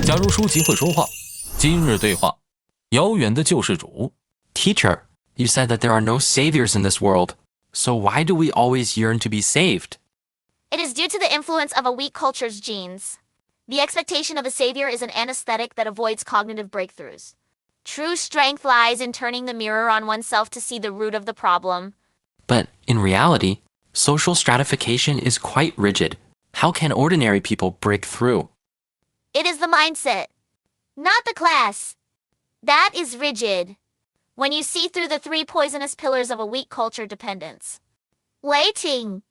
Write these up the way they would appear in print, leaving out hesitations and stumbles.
假如书籍会说话，今日对话：遥远的救世主。Teacher, you said that there are no saviors in this world. So why do we always yearn to be saved? It is due to the influence of a weak culture's genes. The expectation of a savior is an anesthetic that avoids cognitive breakthroughs. True strength lies in turning the mirror on oneself to see the root of the problem. But in reality, social stratification is quite rigid. How can ordinary people break through? It is the mindset, not the class. That is rigid. When you see through the three poisonous pillars of a weak culture dependence, waiting,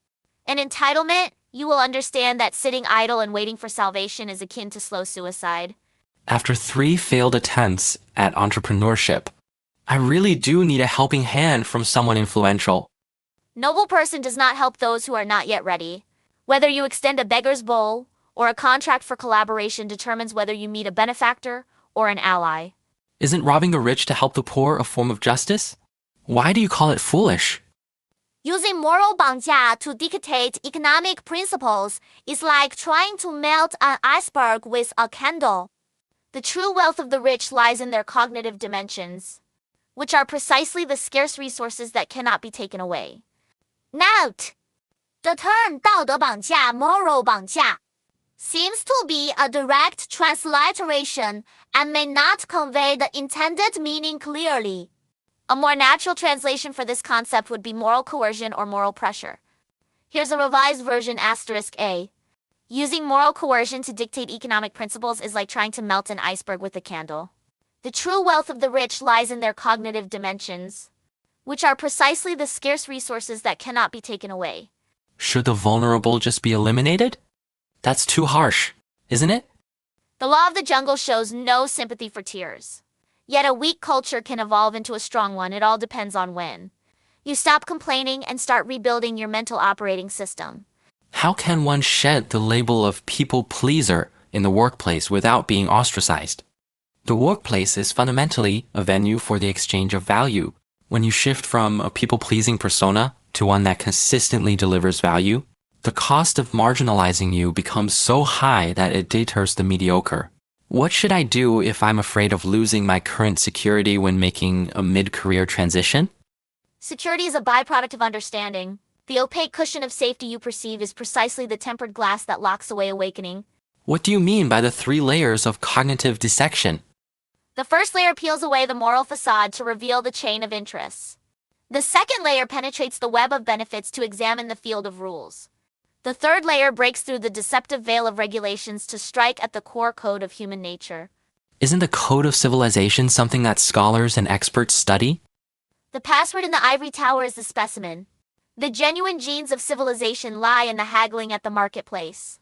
and entitlement, you will understand that sitting idle and waiting for salvation is akin to slow suicide. After 3 failed attempts at entrepreneurship, I really do need a helping hand from someone influential. Noble person does not help those who are not yet ready. Whether you extend a beggar's bowl or a contract for collaboration determines whether you meet a benefactor or an ally. Isn't robbing the rich to help the poor a form of justice? Why do you call it foolish? Using moral 绑架 to dictate economic principles is like trying to melt an iceberg with a candle. The true wealth of the rich lies in their cognitive dimensions, which are precisely the scarce resources that cannot be taken away. Note: the term 道德绑架 moral 绑架 seems to be a direct transliteration and may not convey the intended meaning clearly. A more natural translation for this concept would be moral coercion or moral pressure. Here's a revised version *A. Using moral coercion to dictate economic principles is like trying to melt an iceberg with a candle. The true wealth of the rich lies in their cognitive dimensions, which are precisely the scarce resources that cannot be taken away. Should the vulnerable just be eliminated? That's too harsh, isn't it? The law of the jungle shows no sympathy for tears. Yet a weak culture can evolve into a strong one. It all depends on when you stop complaining and start rebuilding your mental operating system. How can one shed the label of people pleaser in the workplace without being ostracized? The workplace is fundamentally a venue for the exchange of value. When you shift from a people-pleasing persona to one that consistently delivers value, the cost of marginalizing you becomes so high that it deters the mediocre. What should I do if I'm afraid of losing my current security when making a mid-career transition? Security is a byproduct of understanding. The opaque cushion of safety you perceive is precisely the tempered glass that locks away awakening. What do you mean by the 3 layers of cognitive dissection? The first layer peels away the moral facade to reveal the chain of interests. The second layer penetrates the web of benefits to examine the field of rules. The third layer breaks through the deceptive veil of regulations to strike at the core code of human nature. Isn't the code of civilization something that scholars and experts study? The password in the ivory tower is the specimen. The genuine genes of civilization lie in the haggling at the marketplace,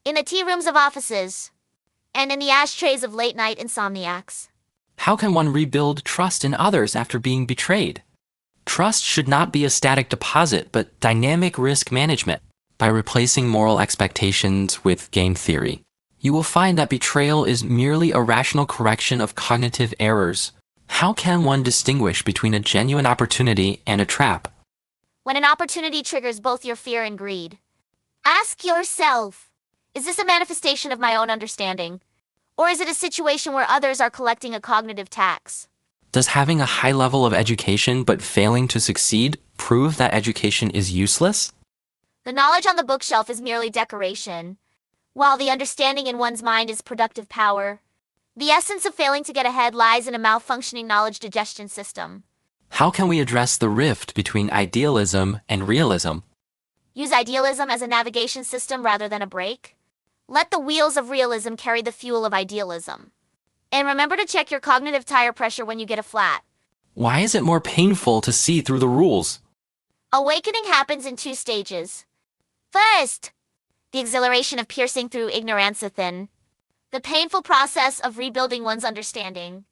in the tea rooms of offices, and in the ashtrays of late-night insomniacs. How can one rebuild trust in others after being betrayed? Trust should not be a static deposit, but dynamic risk management. By replacing moral expectations with game theory, you will find that betrayal is merely a rational correction of cognitive errors. How can one distinguish between a genuine opportunity and a trap? When an opportunity triggers both your fear and greed, ask yourself, is this a manifestation of my own understanding? Or is it a situation where others are collecting a cognitive tax? Does having a high level of education but failing to succeed prove that education is useless? The knowledge on the bookshelf is merely decoration, while the understanding in one's mind is productive power. The essence of failing to get ahead lies in a malfunctioning knowledge digestion system. How can we address the rift between idealism and realism? Use idealism as a navigation system rather than a brake. Let the wheels of realism carry the fuel of idealism. And remember to check your cognitive tire pressure when you get a flat. Why is it more painful to see through the rules? Awakening happens in 2 stages. First, the exhilaration of piercing through ignorance, then the painful process of rebuilding one's understanding.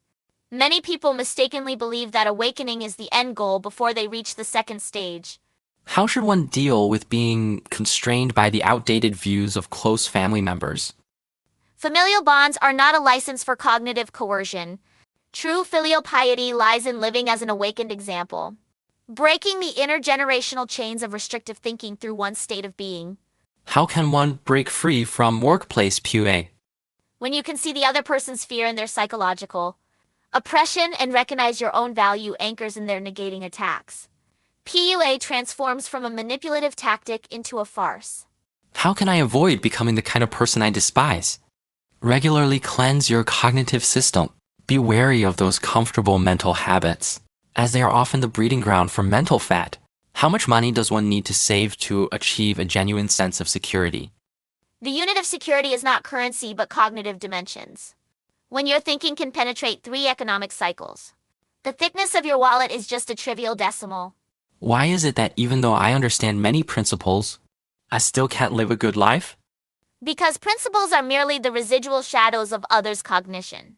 Many people mistakenly believe that awakening is the end goal before they reach the second stage. How should one deal with being constrained by the outdated views of close family members? Familial bonds are not a license for cognitive coercion. True filial piety lies in living as an awakened example, breaking the intergenerational chains of restrictive thinking through one's state of being. How can one break free from workplace PUA? When you can see the other person's fear in their psychological oppression and recognize your own value anchors in their negating attacks, PUA transforms from a manipulative tactic into a farce. How can I avoid becoming the kind of person I despise? Regularly cleanse your cognitive system. Be wary of those comfortable mental habits, as they are often the breeding ground for mental fat. How much money does one need to save to achieve a genuine sense of security? The unit of security is not currency but cognitive dimensions. When your thinking can penetrate 3 economic cycles, the thickness of your wallet is just a trivial decimal. Why is it that even though I understand many principles, I still can't live a good life? Because principles are merely the residual shadows of others' cognition.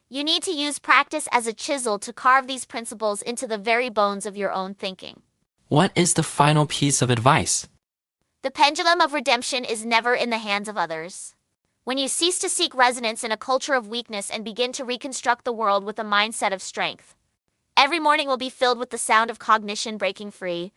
You need to use practice as a chisel to carve these principles into the very bones of your own thinking. What is the final piece of advice? The pendulum of redemption is never in the hands of others. When you cease to seek resonance in a culture of weakness and begin to reconstruct the world with a mindset of strength, every morning will be filled with the sound of cognition breaking free,